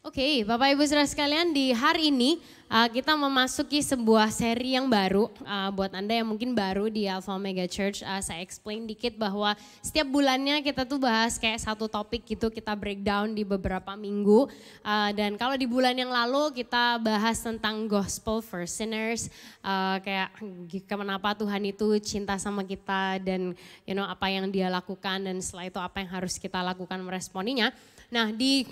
Oke, Bapak Ibu Saudara sekalian, di hari ini kita memasuki sebuah seri yang baru. Buat Anda yang mungkin baru di Alpha Omega Church, saya explain dikit bahwa setiap bulannya kita tuh bahas kayak satu topik gitu, kita breakdown di beberapa minggu. Dan kalau di bulan yang lalu kita bahas tentang gospel for sinners, kayak kenapa Tuhan itu cinta sama kita dan apa yang dia lakukan dan setelah itu apa yang harus kita lakukan meresponinya. Nah di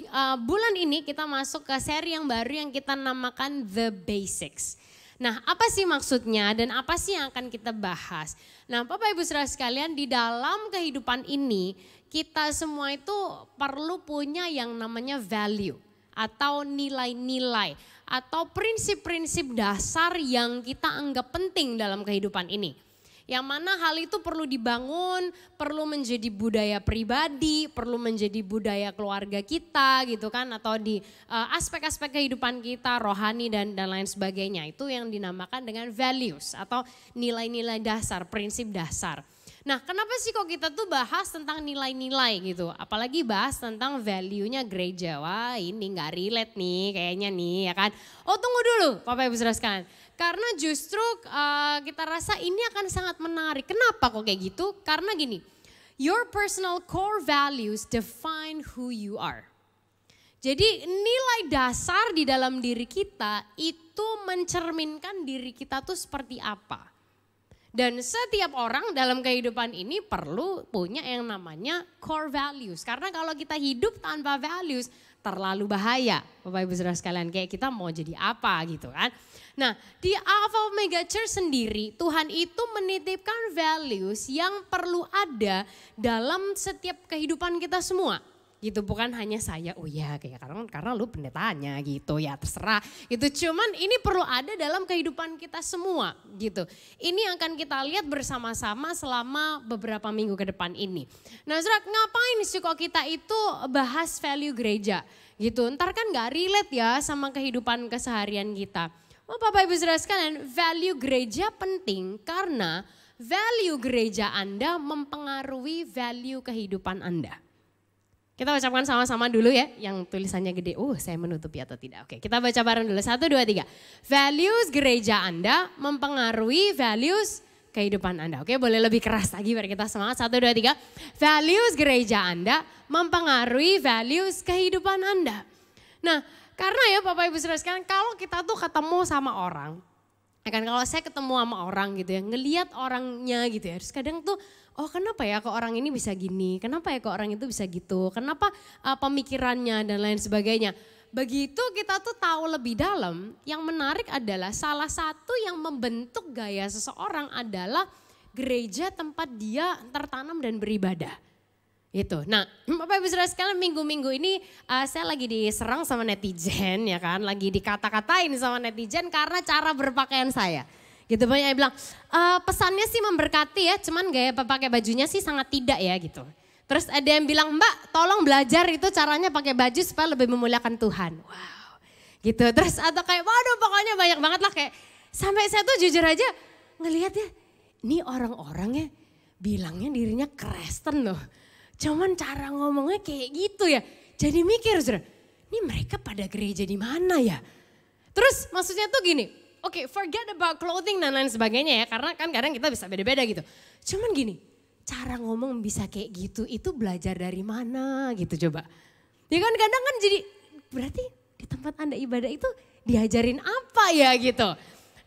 bulan ini kita masuk ke seri yang baru yang kita namakan The Basics. Nah apa sih maksudnya dan apa sih yang akan kita bahas? Nah Bapak Ibu Saudara sekalian, di dalam kehidupan ini kita semua itu perlu punya yang namanya value atau nilai-nilai atau prinsip-prinsip dasar yang kita anggap penting dalam kehidupan ini. Yang mana hal itu perlu dibangun, perlu menjadi budaya pribadi, perlu menjadi budaya keluarga kita gitu kan. Atau di aspek-aspek kehidupan kita, rohani dan lain sebagainya. Itu yang dinamakan dengan values atau nilai-nilai dasar, prinsip dasar. Nah kenapa sih kok kita tuh bahas tentang nilai-nilai gitu. Apalagi bahas tentang value-nya gereja. Wah ini gak relate nih kayaknya nih ya kan. Oh tunggu dulu Bapak Ibu Saudara sekalian. Karena justru kita rasa ini akan sangat menarik. Kenapa kok kayak gitu? Karena gini, your personal core values define who you are. Jadi nilai dasar di dalam diri kita itu mencerminkan diri kita tuh seperti apa. Dan setiap orang dalam kehidupan ini perlu punya yang namanya core values. Karena kalau kita hidup tanpa values terlalu bahaya. Bapak Ibu Saudara sekalian, kayak kita mau jadi apa gitu kan. Nah di Alpha Omega Church sendiri Tuhan itu menitipkan values yang perlu ada dalam setiap kehidupan kita semua. Gitu bukan hanya saya, oh ya kayak karena lu pendetanya gitu ya terserah. Gitu cuman ini perlu ada dalam kehidupan kita semua gitu. Ini akan kita lihat bersama-sama selama beberapa minggu ke depan ini. Nah saudara, ngapain sih kok kita itu bahas value gereja gitu. Ntar kan gak relate ya sama kehidupan keseharian kita. Oh Bapak Ibu Saudara sekalian, value gereja penting karena value gereja Anda mempengaruhi value kehidupan Anda. Kita ucapkan sama-sama dulu ya, yang tulisannya gede. Saya menutupi atau tidak? Oke, kita baca bareng dulu. 1, 2, 3. Values gereja Anda mempengaruhi values kehidupan Anda. Oke, boleh lebih keras lagi biar kita semangat. 1, 2, 3. Values gereja Anda mempengaruhi values kehidupan Anda. Nah, karena ya Bapak Ibu Saudara sekalian, kalau kita tuh ketemu sama orang, kan kalau saya ketemu sama orang gitu ya, ngelihat orangnya gitu ya, terus kadang tuh, oh kenapa ya kok orang ini bisa gini, kenapa ya kok orang itu bisa gitu, kenapa pemikirannya dan lain sebagainya. Begitu kita tuh tahu lebih dalam, yang menarik adalah salah satu yang membentuk gaya seseorang adalah gereja tempat dia tertanam dan beribadah. Itu. Nah, Bapak Ibu Saudara sekalian, minggu-minggu ini saya lagi diserang sama netizen ya kan, lagi dikata-katain sama netizen karena cara berpakaian saya. Gitu banyak yang bilang, pesannya sih memberkati ya, cuman gaya pakai bajunya sih sangat tidak ya gitu. Terus ada yang bilang, Mbak tolong belajar itu caranya pakai baju supaya lebih memuliakan Tuhan. Wow, gitu. Terus atau kayak, waduh pokoknya banyak banget lah kayak, sampai saya tuh jujur aja ngelihat ya, ini orang-orangnya bilangnya dirinya Kristen loh. Cuman cara ngomongnya kayak gitu ya. Jadi mikir saudara, ini mereka pada gereja di mana ya? Terus maksudnya tuh gini, oke, forget about clothing dan lain sebagainya ya. Karena kan kadang kita bisa beda-beda gitu. Cuman gini, cara ngomong bisa kayak gitu itu belajar dari mana gitu coba. Ya kan kadang kan jadi, berarti di tempat Anda ibadah itu diajarin apa ya gitu.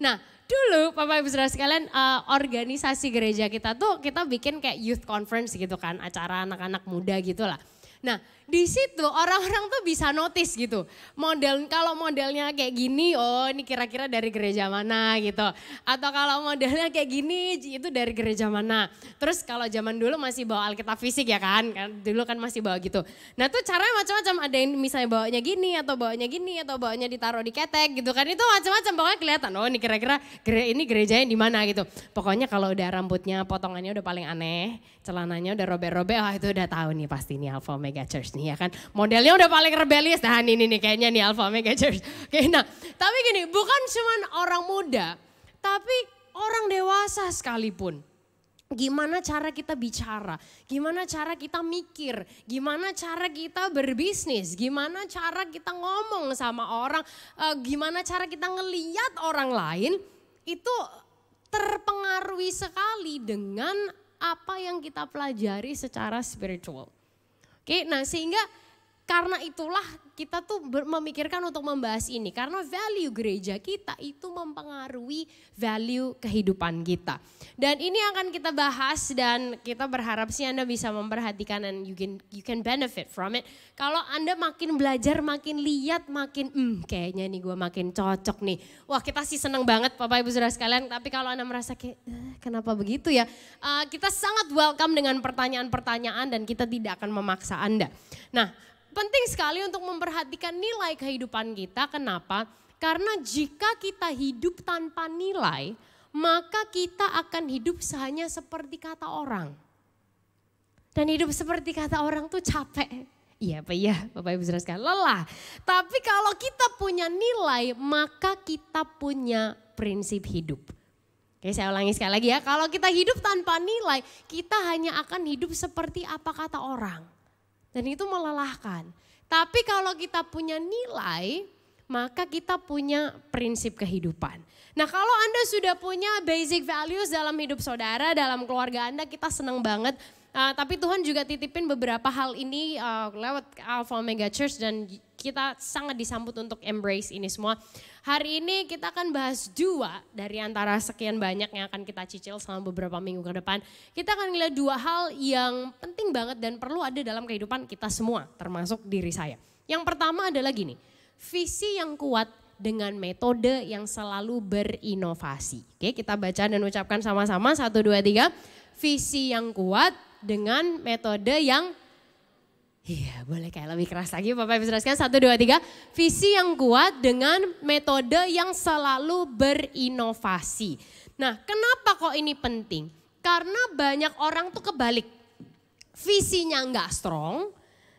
Nah dulu Bapak Ibu Saudara sekalian, organisasi gereja kita tuh kita bikin kayak youth conference gitu kan, acara anak-anak muda gitu lah. Nah di situ orang-orang tuh bisa notice gitu, kalau modelnya kayak gini, oh ini kira-kira dari gereja mana gitu. Atau kalau modelnya kayak gini, itu dari gereja mana. Terus kalau zaman dulu masih bawa Alkitab fisik ya kan dulu kan masih bawa gitu. Nah tuh caranya macam-macam, ada yang misalnya bawanya gini atau bawanya ditaruh di ketek gitu kan. Itu macam-macam, pokoknya kelihatan, oh ini kira-kira ini gerejanya di mana gitu. Pokoknya kalau udah rambutnya potongannya udah paling aneh, celananya udah robek-robek, itu udah tahu nih pasti nih Alpha Omega Church nih ya kan. Modelnya udah paling rebellious, nah ini nih kayaknya nih Alpha Omega Church. Oke, nah tapi gini, bukan cuma orang muda, tapi orang dewasa sekalipun. Gimana cara kita bicara, gimana cara kita mikir, gimana cara kita berbisnis, gimana cara kita ngomong sama orang, gimana cara kita ngeliat orang lain, itu terpengaruhi sekali dengan apa yang kita pelajari secara spiritual. Oke, nah sehingga karena itulah kita tuh memikirkan untuk membahas ini. Karena value gereja kita itu mempengaruhi value kehidupan kita. Dan ini akan kita bahas dan kita berharap sih Anda bisa memperhatikan and you can benefit from it. Kalau Anda makin belajar, makin lihat, makin kayaknya nih gue makin cocok nih. Wah kita sih seneng banget Bapak Ibu Saudara sekalian. Tapi kalau Anda merasa kayak kenapa begitu ya. Kita sangat welcome dengan pertanyaan-pertanyaan dan kita tidak akan memaksa Anda. Nah, penting sekali untuk memperhatikan nilai kehidupan kita. Kenapa? Karena jika kita hidup tanpa nilai, maka kita akan hidup hanya seperti kata orang. Dan hidup seperti kata orang tuh capek. Iya Pak, iya Bapak Ibu Saudara sekalian, lelah. Tapi kalau kita punya nilai, maka kita punya prinsip hidup. Oke, saya ulangi sekali lagi ya. Kalau kita hidup tanpa nilai, kita hanya akan hidup seperti apa kata orang. Dan itu melelahkan. Tapi kalau kita punya nilai, maka kita punya prinsip kehidupan. Nah kalau Anda sudah punya basic values dalam hidup saudara, dalam keluarga Anda, kita senang banget. Tapi Tuhan juga titipin beberapa hal ini lewat Alpha Omega Church dan kita sangat disambut untuk embrace ini semua. Hari ini kita akan bahas 2 dari antara sekian banyak yang akan kita cicil selama beberapa minggu ke depan. Kita akan melihat 2 hal yang penting banget dan perlu ada dalam kehidupan kita semua, termasuk diri saya. Yang pertama adalah gini, visi yang kuat dengan metode yang selalu berinovasi. Oke, kita baca dan ucapkan sama-sama 1, 2, 3. Visi yang kuat dengan metode yang iya, boleh kayak lebih keras lagi Bapak Ibu Saudara sekalian. 1, 2, 3. Visi yang kuat dengan metode yang selalu berinovasi. Nah, kenapa kok ini penting? Karena banyak orang tuh kebalik. Visinya enggak strong,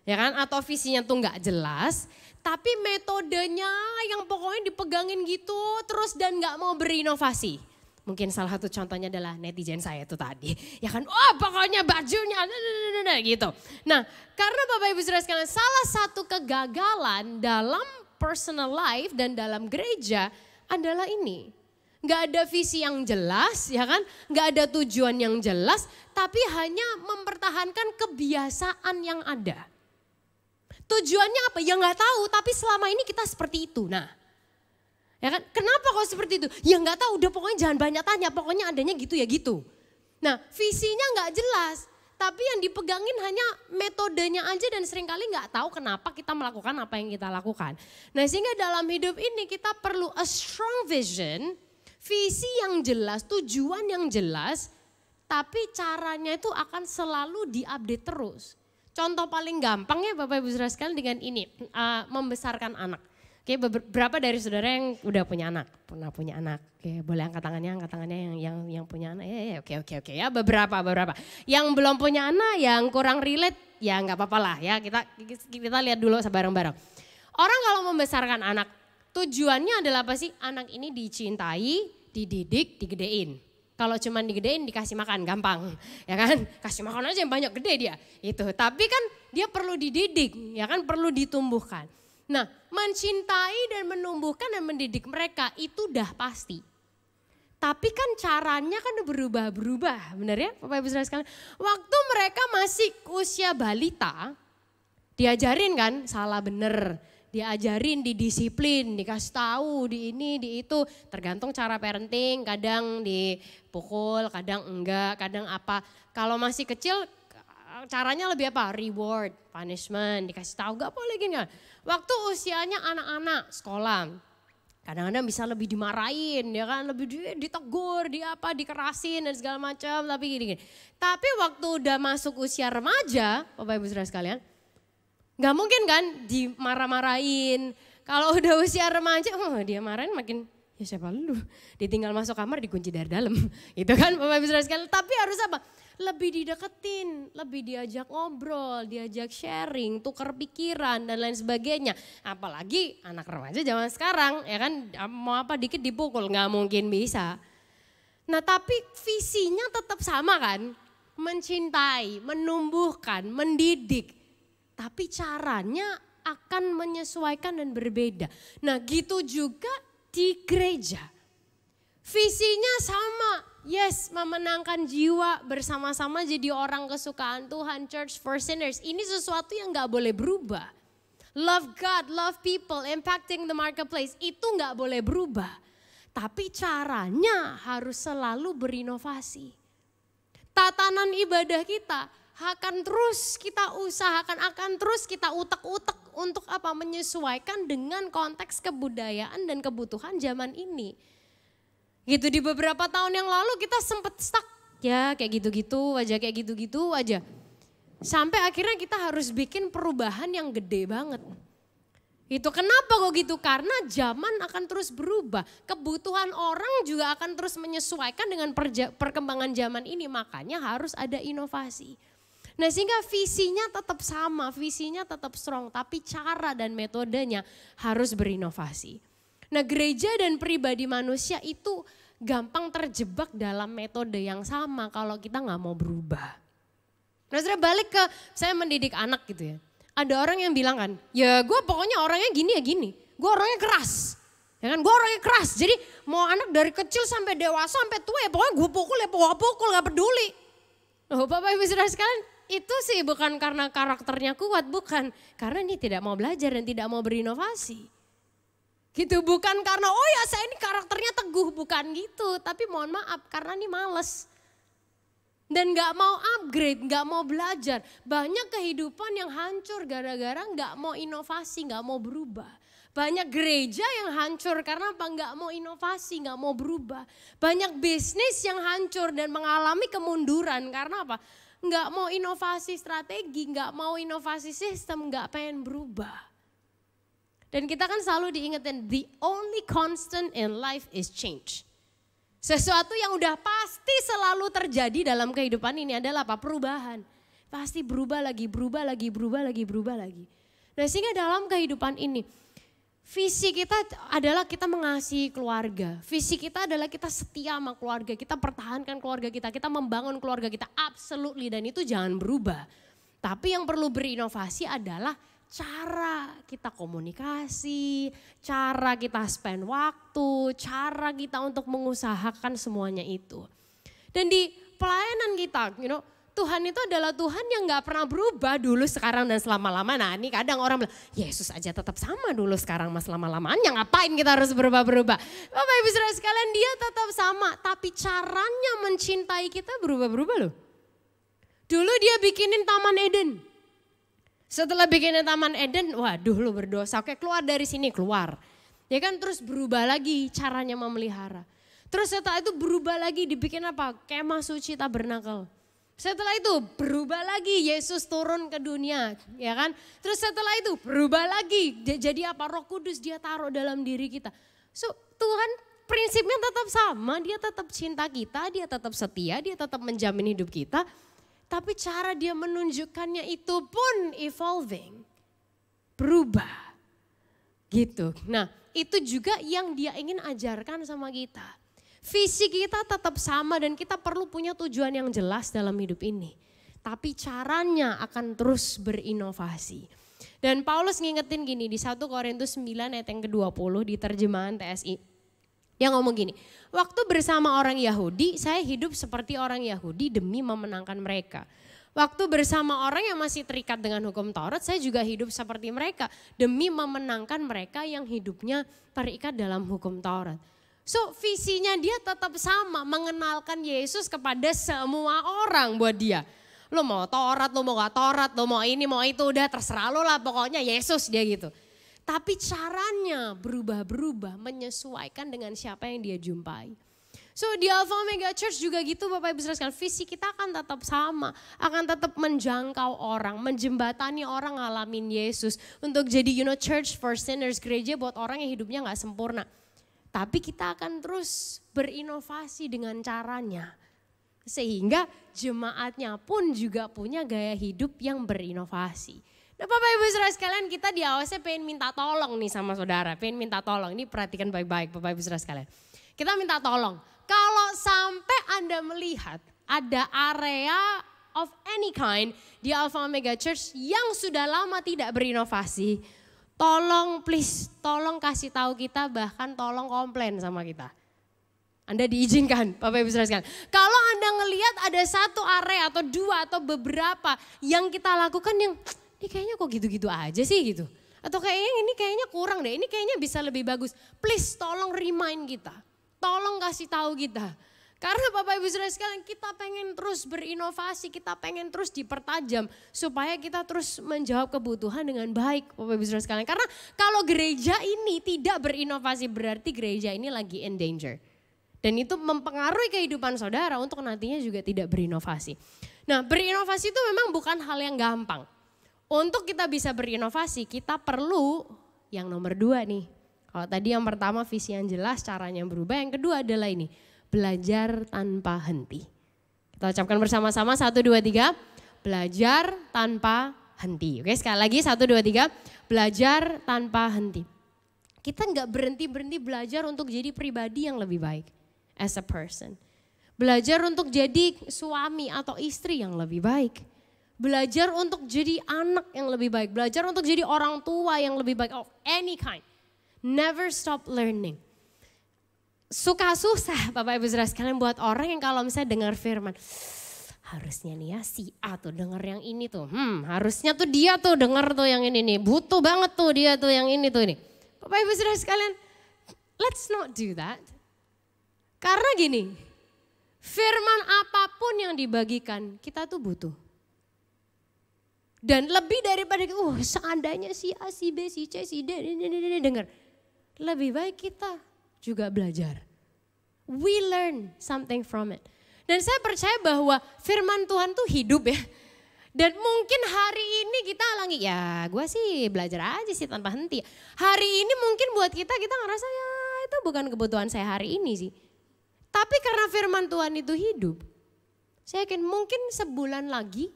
ya kan? Atau visinya tuh enggak jelas, tapi metodenya yang pokoknya dipegangin gitu terus dan enggak mau berinovasi. Mungkin salah satu contohnya adalah netizen saya itu tadi. Ya kan, oh pokoknya bajunya gitu. Nah karena Bapak Ibu Saudara sekalian, salah satu kegagalan dalam personal life dan dalam gereja adalah ini. Gak ada visi yang jelas, ya kan, gak ada tujuan yang jelas, tapi hanya mempertahankan kebiasaan yang ada. Tujuannya apa? Ya gak tahu, tapi selama ini kita seperti itu. Nah, ya kan? Kenapa kok seperti itu? Ya nggak tahu, udah pokoknya jangan banyak tanya, pokoknya adanya gitu ya gitu. Nah visinya nggak jelas, tapi yang dipegangin hanya metodenya aja dan seringkali nggak tahu kenapa kita melakukan apa yang kita lakukan. Nah sehingga dalam hidup ini kita perlu a strong vision, visi yang jelas, tujuan yang jelas, tapi caranya itu akan selalu diupdate terus. Contoh paling gampang ya Bapak Ibu Saudara sekalian dengan ini, membesarkan anak. Oke, beberapa dari saudara yang udah punya anak, pernah punya anak. Oke, boleh angkat tangannya yang punya anak. Oke ya, beberapa. Yang belum punya anak, yang kurang relate, ya nggak apa-apa lah ya. Kita lihat dulu bareng-bareng. Orang kalau membesarkan anak, tujuannya adalah apa sih? Anak ini dicintai, dididik, digedein. Kalau cuma digedein dikasih makan gampang, ya kan? Kasih makan aja yang banyak, gede dia. Itu. Tapi kan dia perlu dididik, ya kan? Perlu ditumbuhkan. Nah, mencintai dan menumbuhkan dan mendidik mereka itu udah pasti. Tapi kan caranya kan berubah-berubah, benar ya Bapak Ibu Saudara sekalian? Waktu mereka masih usia balita, diajarin kan salah bener, diajarin, didisiplin, dikasih tahu, di ini, di itu. Tergantung cara parenting, kadang dipukul, kadang enggak, kadang apa. Kalau masih kecil caranya lebih apa? Reward, punishment, dikasih tahu gak boleh gini kan. Waktu usianya anak-anak sekolah, kadang-kadang bisa lebih dimarahin, ya kan, lebih ditegur, dikerasin dan segala macam, tapi gini. Tapi waktu udah masuk usia remaja, Bapak Ibu Saudara sekalian, nggak mungkin kan dimarah-marahin. Kalau udah usia remaja, dia marahin makin, ya siapa lu? Ditinggal masuk kamar dikunci dari dalam, itu kan Bapak Ibu Saudara sekalian. Tapi harus apa? Lebih dideketin, lebih diajak ngobrol, diajak sharing, tukar pikiran dan lain sebagainya. Apalagi anak remaja zaman sekarang, ya kan, mau apa dikit dipukul, nggak mungkin bisa. Nah tapi visinya tetap sama kan? Mencintai, menumbuhkan, mendidik. Tapi caranya akan menyesuaikan dan berbeda. Nah gitu juga di gereja. Visinya sama, yes, memenangkan jiwa, bersama-sama jadi orang kesukaan Tuhan, church for sinners. Ini sesuatu yang gak boleh berubah. Love God, love people, impacting the marketplace, itu gak boleh berubah. Tapi caranya harus selalu berinovasi. Tatanan ibadah kita akan terus kita usahakan, akan terus kita utek-utek untuk apa? Menyesuaikan dengan konteks kebudayaan dan kebutuhan zaman ini. Gitu di beberapa tahun yang lalu kita sempet stuck ya kayak gitu-gitu aja, kayak gitu-gitu aja. Sampai akhirnya kita harus bikin perubahan yang gede banget. Itu kenapa kok gitu? Karena zaman akan terus berubah. Kebutuhan orang juga akan terus menyesuaikan dengan perkembangan zaman ini. Makanya harus ada inovasi. Nah sehingga visinya tetap sama, visinya tetap strong. Tapi cara dan metodenya harus berinovasi. Nah gereja dan pribadi manusia itu gampang terjebak dalam metode yang sama kalau kita gak mau berubah. Nah saya balik ke saya mendidik anak gitu ya. Ada orang yang bilang kan, ya gue pokoknya orangnya gini ya gini. Gue orangnya keras. Ya kan, gue orangnya keras. Jadi mau anak dari kecil sampai dewasa sampai tua ya pokoknya gue pukul ya pukul gak peduli. Oh Bapak Ibu Saudara sekalian, itu sih bukan karena karakternya kuat, bukan. Karena ini tidak mau belajar dan tidak mau berinovasi. Gitu, bukan karena oh ya saya ini karakternya teguh, bukan gitu. Tapi mohon maaf karena ini males. Dan gak mau upgrade, gak mau belajar. Banyak kehidupan yang hancur gara-gara gak mau inovasi, gak mau berubah. Banyak gereja yang hancur karena apa? Gak mau inovasi, gak mau berubah. Banyak bisnis yang hancur dan mengalami kemunduran karena apa? Gak mau inovasi strategi, gak mau inovasi sistem, gak pengen berubah. Dan kita kan selalu diingetin, the only constant in life is change. Sesuatu yang udah pasti selalu terjadi dalam kehidupan ini adalah apa? Perubahan. Pasti berubah lagi, berubah lagi, berubah lagi, berubah lagi. Nah sehingga dalam kehidupan ini, visi kita adalah kita mengasihi keluarga. Visi kita adalah kita setia sama keluarga, kita pertahankan keluarga kita membangun keluarga kita absolutely dan itu jangan berubah. Tapi yang perlu berinovasi adalah cara kita komunikasi, cara kita spend waktu, cara kita untuk mengusahakan semuanya itu. Dan di pelayanan kita, Tuhan itu adalah Tuhan yang gak pernah berubah dulu, sekarang dan selama-lama. Nah ini kadang orang bilang, Yesus aja tetap sama dulu sekarang mas selama-lamanya, ngapain kita harus berubah-berubah. Bapak Ibu Saudara sekalian, dia tetap sama, tapi caranya mencintai kita berubah-berubah loh. Dulu dia bikinin Taman Eden. Setelah bikinin Taman Eden, waduh lu berdosa, oke keluar dari sini, keluar. Ya kan terus berubah lagi caranya memelihara. Terus setelah itu berubah lagi dibikin apa? Kemah suci tabernakel. Setelah itu berubah lagi Yesus turun ke dunia, ya kan? Terus setelah itu berubah lagi, jadi apa? Roh Kudus dia taruh dalam diri kita. So Tuhan prinsipnya tetap sama, dia tetap cinta kita, dia tetap setia, dia tetap menjamin hidup kita. Tapi cara dia menunjukkannya itu pun evolving, berubah gitu. Nah itu juga yang dia ingin ajarkan sama kita. Visi kita tetap sama dan kita perlu punya tujuan yang jelas dalam hidup ini. Tapi caranya akan terus berinovasi. Dan Paulus ngingetin gini di 1 Korintus 9 ayat yang ke-20 di terjemahan TSI. Yang ngomong gini, waktu bersama orang Yahudi, saya hidup seperti orang Yahudi demi memenangkan mereka. Waktu bersama orang yang masih terikat dengan hukum Taurat, saya juga hidup seperti mereka. Demi memenangkan mereka yang hidupnya terikat dalam hukum Taurat. So visinya dia tetap sama, mengenalkan Yesus kepada semua orang buat dia. Lo mau Taurat, lo mau gak Taurat, lo mau ini, mau itu, udah terserah lo lah pokoknya Yesus dia gitu. Tapi caranya berubah-berubah menyesuaikan dengan siapa yang dia jumpai. So di Alpha Omega Church juga gitu Bapak Ibu Saudara sekalian, visi kita akan tetap sama. Akan tetap menjangkau orang, menjembatani orang ngalamin Yesus. Untuk jadi church for sinners, gereja buat orang yang hidupnya gak sempurna. Tapi kita akan terus berinovasi dengan caranya. Sehingga jemaatnya pun juga punya gaya hidup yang berinovasi. Nah Bapak Ibu Saudara sekalian, kita di AOS pengen minta tolong nih sama saudara. Pengen minta tolong, ini perhatikan baik-baik Bapak Ibu Saudara sekalian. Kita minta tolong, kalau sampai Anda melihat ada area of any kind di Alpha Omega Church yang sudah lama tidak berinovasi, tolong please, tolong kasih tahu kita, bahkan tolong komplain sama kita. Anda diizinkan, Bapak Ibu Saudara sekalian. Kalau Anda ngelihat ada satu area atau dua atau beberapa yang kita lakukan yang ini kayaknya kok gitu-gitu aja sih gitu. Atau kayaknya ini kayaknya kurang deh, ini kayaknya bisa lebih bagus. Please tolong remind kita, tolong kasih tahu kita. Karena Bapak Ibu Saudara sekalian, kita pengen terus berinovasi, kita pengen terus dipertajam supaya kita terus menjawab kebutuhan dengan baik, Bapak Ibu Saudara sekalian. Karena kalau gereja ini tidak berinovasi berarti gereja ini lagi in danger. Dan itu mempengaruhi kehidupan saudara untuk nantinya juga tidak berinovasi. Nah, berinovasi itu memang bukan hal yang gampang. Untuk kita bisa berinovasi, kita perlu yang nomor 2 nih. Kalau tadi yang pertama visi yang jelas, caranya berubah. Yang kedua adalah ini, belajar tanpa henti. Kita ucapkan bersama-sama 1, 2, 3. Belajar tanpa henti. Oke, sekali lagi 1, 2, 3. Belajar tanpa henti. Kita nggak berhenti-berhenti belajar untuk jadi pribadi yang lebih baik. As a person. Belajar untuk jadi suami atau istri yang lebih baik. Belajar untuk jadi anak yang lebih baik. Belajar untuk jadi orang tua yang lebih baik. Of any kind. Never stop learning. Suka susah Bapak Ibu Saudara sekalian buat orang yang kalau misalnya dengar firman. Harusnya nih ya si A tuh denger yang ini tuh. Harusnya tuh dia tuh denger tuh yang ini nih. Butuh banget tuh dia tuh yang ini tuh ini. Bapak Ibu Saudara sekalian, let's not do that. Karena gini, firman apapun yang dibagikan kita tuh butuh. Dan lebih daripada seandainya si A, si B, si C, si D, dengar. Lebih baik kita juga belajar. We learn something from it. Dan saya percaya bahwa firman Tuhan tuh hidup ya. Dan mungkin hari ini kita alami, ya gue sih belajar aja sih tanpa henti. Hari ini mungkin buat kita ngerasa ya itu bukan kebutuhan saya hari ini sih. Tapi karena firman Tuhan itu hidup, saya yakin mungkin sebulan lagi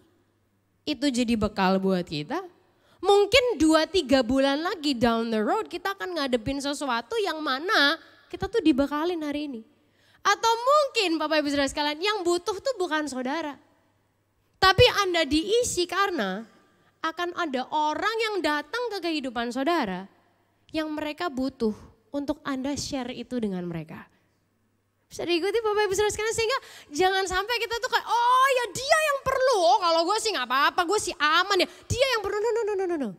itu jadi bekal buat kita. Mungkin 2-3 bulan lagi down the road kita akan ngadepin sesuatu yang mana kita tuh dibekalin hari ini. Atau mungkin Bapak Ibu Saudara sekalian yang butuh tuh bukan saudara. Tapi Anda diisi karena akan ada orang yang datang ke kehidupan saudara yang mereka butuh untuk Anda share itu dengan mereka. Bisa diikuti Bapak Ibu Saudara sekalian sehingga jangan sampai kita tuh kayak oh ya dia yang perlu. Oh kalau gue sih gak apa-apa, gue sih aman ya. Dia yang perlu, no.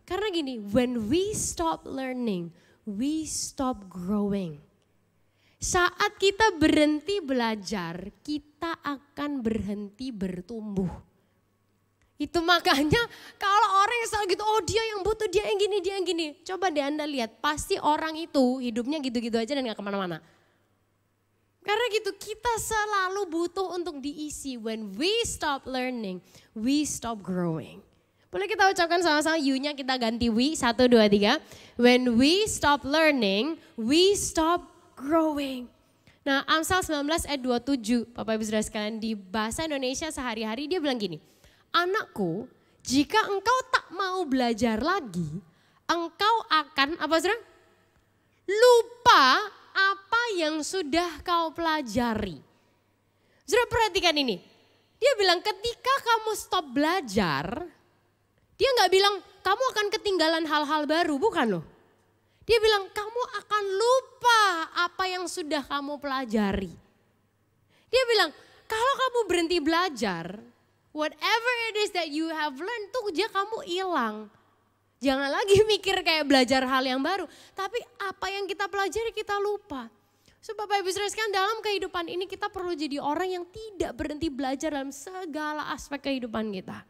Karena gini, when we stop learning, we stop growing. Saat kita berhenti belajar, kita akan berhenti bertumbuh. Itu makanya kalau orang yang selalu gitu, oh dia yang butuh, dia yang gini. Coba deh Anda lihat, pasti orang itu hidupnya gitu-gitu aja dan gak kemana-mana. Karena gitu kita selalu butuh untuk diisi. When we stop learning, we stop growing. Boleh kita ucapkan sama-sama you-nya kita ganti we. 1, 2, 3. When we stop learning, we stop growing. Nah Amsal 19 ayat 27 Bapak Ibu Saudara sekalian di bahasa Indonesia sehari-hari dia bilang gini. Anakku jika engkau tak mau belajar lagi, engkau akan apa saudara? Lupa apa yang sudah kau pelajari. Saudara perhatikan ini. Dia bilang ketika kamu stop belajar, dia gak bilang kamu akan ketinggalan hal-hal baru, bukan loh. Dia bilang kamu akan lupa apa yang sudah kamu pelajari. Dia bilang kalau kamu berhenti belajar, whatever it is that you have learned tuh dia kamu hilang. Jangan lagi mikir kayak belajar hal yang baru. Tapi apa yang kita pelajari kita lupa. So Bapak Ibu Saudara sekalian dalam kehidupan ini kita perlu jadi orang yang tidak berhenti belajar dalam segala aspek kehidupan kita.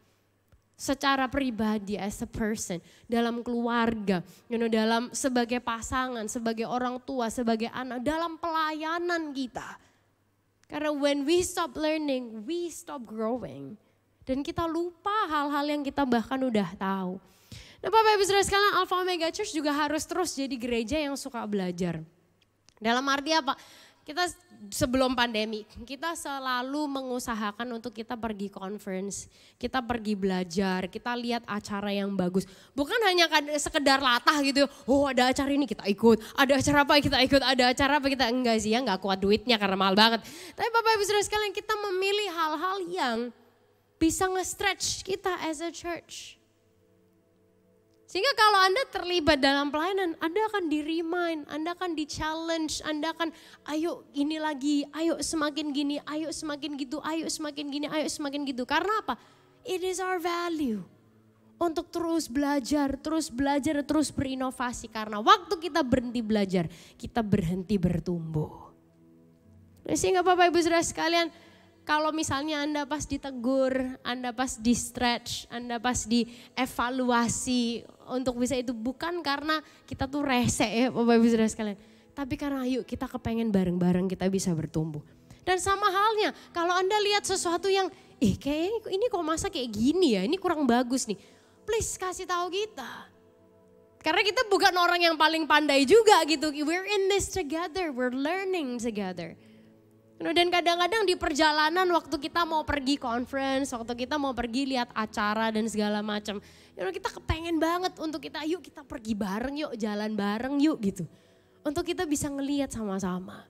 Secara pribadi as a person, dalam keluarga, dalam sebagai pasangan, sebagai orang tua, sebagai anak, dalam pelayanan kita. Karena when we stop learning, we stop growing. Dan kita lupa hal-hal yang kita bahkan udah tahu. Nah Bapak Ibu Saudara sekalian Alpha Omega Church juga harus terus jadi gereja yang suka belajar. Dalam arti apa? kita sebelum pandemi, kita selalu mengusahakan untuk kita pergi conference, kita pergi belajar, kita lihat acara yang bagus. Bukan hanya sekedar latah gitu, oh ada acara ini kita ikut, ada acara apa kita ikut, ada acara apa kita enggak sih ya, enggak kuat duitnya karena mahal banget. Tapi Bapak Ibu Saudara sekalian, kita memilih hal-hal yang bisa nge-stretch kita as a church. Sehingga kalau Anda terlibat dalam pelayanan, Anda akan di-remind, Anda akan di-challenge, Anda akan ayo ini lagi, ayo semakin gini, ayo semakin gitu, ayo semakin gini, ayo semakin gitu. Karena apa? It is our value. Untuk terus belajar, terus berinovasi. Karena waktu kita berhenti belajar, kita berhenti bertumbuh. Sehingga Bapak Ibu Saudara sekalian, kalau misalnya Anda pas ditegur, Anda pas di-stretch, Anda pas dievaluasi untuk bisa itu bukan karena kita tuh rese ya Bapak Ibu Saudara sekalian. Tapi karena yuk kita kepengen bareng-bareng kita bisa bertumbuh. Dan sama halnya kalau Anda lihat sesuatu yang kayaknya ini kok masa kayak gini ya, ini kurang bagus nih. Please kasih tahu kita. Karena kita bukan orang yang paling pandai juga gitu. We're in this together, we're learning together. Dan kadang-kadang di perjalanan waktu kita mau pergi conference, waktu kita mau pergi lihat acara dan segala macam, kita kepengen banget untuk yuk kita pergi bareng yuk, jalan bareng yuk gitu. Untuk kita bisa ngelihat sama-sama.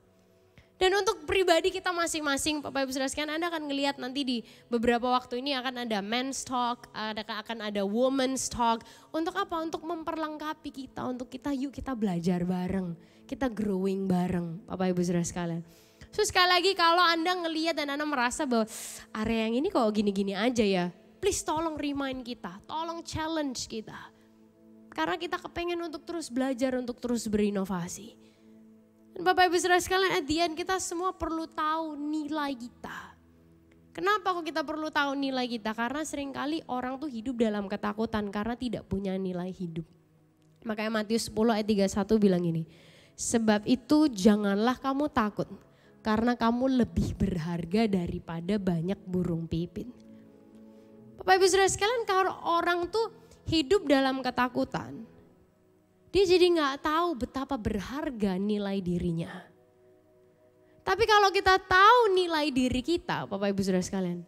Dan untuk pribadi kita masing-masing, Bapak Ibu Saudara sekalian, Anda akan ngelihat nanti di beberapa waktu ini akan ada men's talk, akan ada women's talk. Untuk apa? Untuk memperlengkapi kita, untuk yuk kita belajar bareng, kita growing bareng, Bapak Ibu Saudara sekalian. So sekali lagi kalau Anda ngelihat dan Anda merasa bahwa area yang ini kok gini-gini aja ya. Please tolong remind kita, tolong challenge kita. Karena kita kepengen untuk terus belajar, untuk terus berinovasi. Dan Bapak Ibu Saudara sekalian, at the end kita semua perlu tahu nilai kita. Kenapa kok kita perlu tahu nilai kita? Karena seringkali orang tuh hidup dalam ketakutan karena tidak punya nilai hidup. Makanya Matius 10 ayat 31 bilang ini. Sebab itu janganlah kamu takut. Karena kamu lebih berharga daripada banyak burung pipit. Bapak Ibu Saudara sekalian, kalau orang tuh hidup dalam ketakutan, dia jadi gak tahu betapa berharga nilai dirinya. Tapi kalau kita tahu nilai diri kita, Bapak Ibu Saudara sekalian,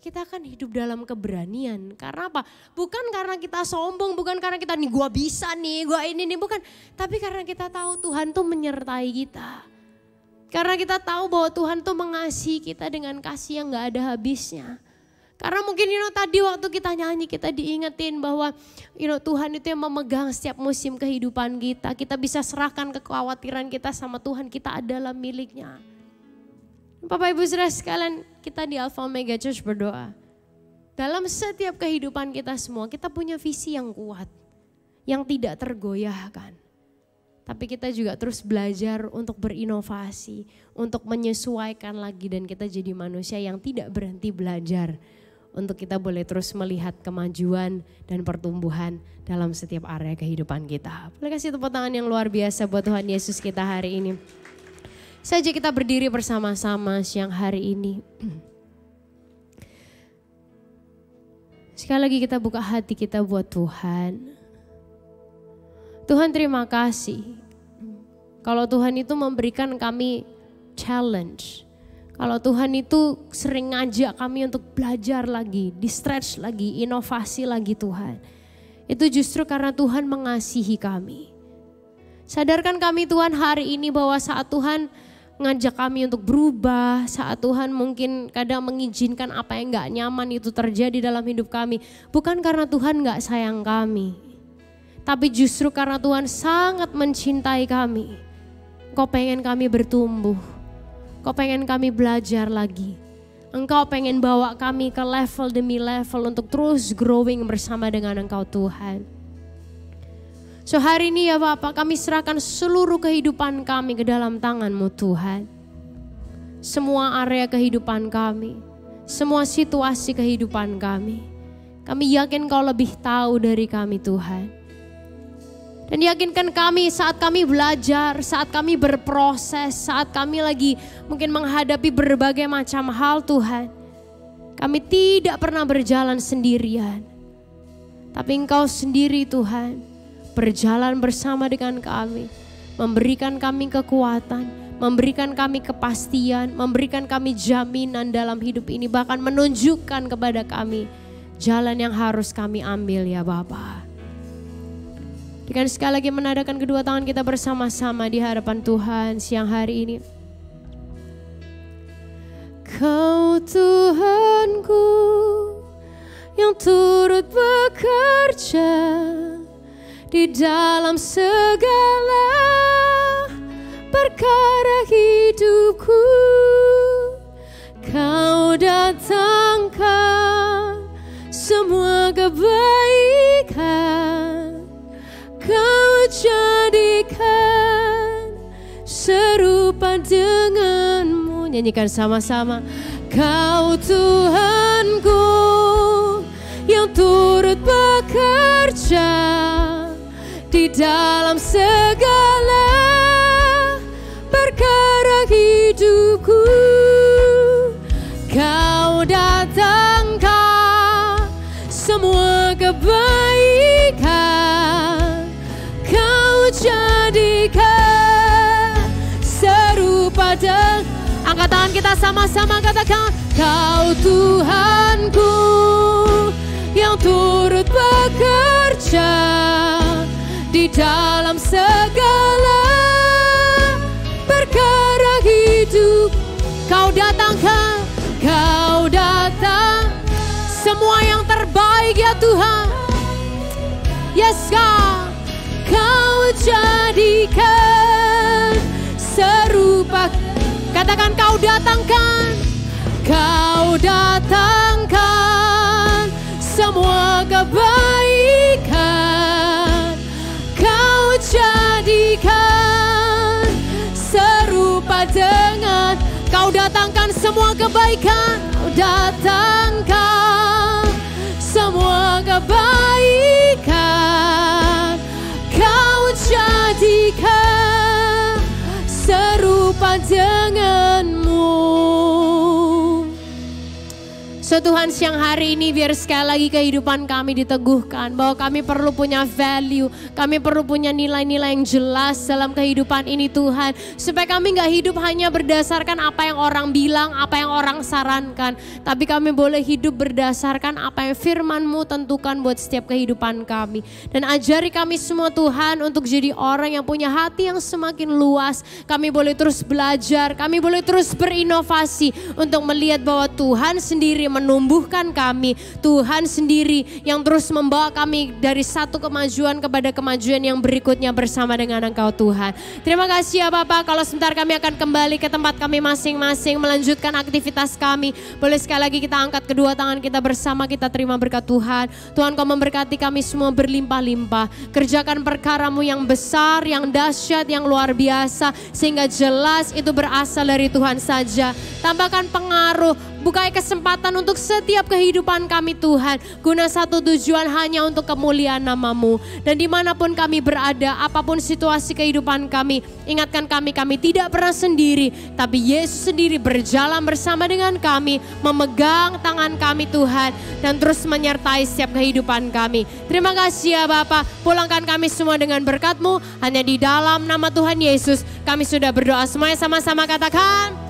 kita akan hidup dalam keberanian. Karena apa? Bukan karena kita sombong, bukan karena kita nih gua bisa nih, gua ini nih, bukan. Tapi karena kita tahu Tuhan tuh menyertai kita. Karena kita tahu bahwa Tuhan tuh mengasihi kita dengan kasih yang gak ada habisnya. Karena mungkin tadi waktu kita nyanyi kita diingetin bahwa Tuhan itu yang memegang setiap musim kehidupan kita. Kita bisa serahkan kekhawatiran kita sama Tuhan, kita adalah miliknya. Bapak Ibu Saudara sekalian, kita di Alpha Omega Church berdoa. Dalam setiap kehidupan kita semua, kita punya visi yang kuat. Yang tidak tergoyahkan. Tapi kita juga terus belajar untuk berinovasi, untuk menyesuaikan lagi dan kita jadi manusia yang tidak berhenti belajar. Untuk kita boleh terus melihat kemajuan dan pertumbuhan dalam setiap area kehidupan kita. Boleh kasih tepuk tangan yang luar biasa buat Tuhan Yesus kita hari ini. Saja kita berdiri bersama-sama siang hari ini. Sekali lagi kita buka hati kita buat Tuhan. Tuhan terima kasih. Kalau Tuhan itu memberikan kami challenge. Kalau Tuhan itu sering ngajak kami untuk belajar lagi, di-stretch lagi, inovasi lagi Tuhan. Itu justru karena Tuhan mengasihi kami. Sadarkan kami Tuhan hari ini bahwa saat Tuhan ngajak kami untuk berubah, saat Tuhan mungkin kadang mengizinkan apa yang gak nyaman itu terjadi dalam hidup kami. Bukan karena Tuhan gak sayang kami. Tapi justru karena Tuhan sangat mencintai kami. Engkau pengen kami bertumbuh. Engkau pengen kami belajar lagi. Engkau pengen bawa kami ke level demi level untuk terus growing bersama dengan Engkau Tuhan. So hari ini ya Bapak, kami serahkan seluruh kehidupan kami ke dalam tangan-Mu Tuhan. Semua area kehidupan kami. Semua situasi kehidupan kami. Kami yakin Kau lebih tahu dari kami Tuhan. Dan yakinkan kami saat kami belajar, saat kami berproses, saat kami lagi mungkin menghadapi berbagai macam hal Tuhan. Kami tidak pernah berjalan sendirian. Tapi Engkau sendiri Tuhan berjalan bersama dengan kami. Memberikan kami kekuatan, memberikan kami kepastian, memberikan kami jaminan dalam hidup ini, bahkan menunjukkan kepada kami jalan yang harus kami ambil ya Bapa. Dengan sekali lagi menadakan kedua tangan kita bersama-sama di hadapan Tuhan siang hari ini. Kau Tuhanku yang turut bekerja di dalam segala perkara hidupku. Kau datangkan semua kebaikan, Kau jadikan serupa denganmu. Nyanyikan sama-sama. Kau Tuhanku yang turut bekerja di dalam segala perkara hidupku. Kau datangkan semua kebaikan, Kau jadikan serupa dengan. Angkat tangan kita sama-sama katakan. Kau Tuhanku yang turut bekerja di dalam segala perkara hidup. Kau datangkan semua yang terbaik ya Tuhan. Yes God, Kau jadikan serupa. Katakan Kau datangkan semua kebaikan, Kau jadikan serupa dengan. Kau datangkan semua kebaikan, Kau datangkan semua kebaikan, Kau jadikan serupa denganmu. So Tuhan siang hari ini biar sekali lagi kehidupan kami diteguhkan bahwa kami perlu punya value, kami perlu punya nilai-nilai yang jelas dalam kehidupan ini Tuhan. Supaya kami gak hidup hanya berdasarkan apa yang orang bilang, apa yang orang sarankan. Tapi kami boleh hidup berdasarkan apa yang firman-Mu tentukan buat setiap kehidupan kami. Dan ajari kami semua Tuhan untuk jadi orang yang punya hati yang semakin luas. Kami boleh terus belajar, kami boleh terus berinovasi untuk melihat bahwa Tuhan sendiri menumbuhkan kami. Tuhan sendiri yang terus membawa kami dari satu kemajuan kepada kemajuan yang berikutnya bersama dengan Engkau Tuhan. Terima kasih ya Bapak. Kalau sebentar kami akan kembali ke tempat kami masing-masing melanjutkan aktivitas kami. Boleh sekali lagi kita angkat kedua tangan kita bersama, kita terima berkat Tuhan. Tuhan Kau memberkati kami semua berlimpah-limpah. Kerjakan perkara-Mu yang besar, yang dahsyat, yang luar biasa. Sehingga jelas itu berasal dari Tuhan saja. Tambahkan pengaruh, bukai kesempatan untuk setiap kehidupan kami Tuhan. Guna satu tujuan, hanya untuk kemuliaan nama-Mu. Dan dimanapun kami berada, apapun situasi kehidupan kami, ingatkan kami tidak pernah sendiri. Tapi Yesus sendiri berjalan bersama dengan kami, memegang tangan kami Tuhan. Dan terus menyertai setiap kehidupan kami. Terima kasih ya Bapa. Pulangkan kami semua dengan berkat-Mu. Hanya di dalam nama Tuhan Yesus kami sudah berdoa. Semuanya sama-sama katakan.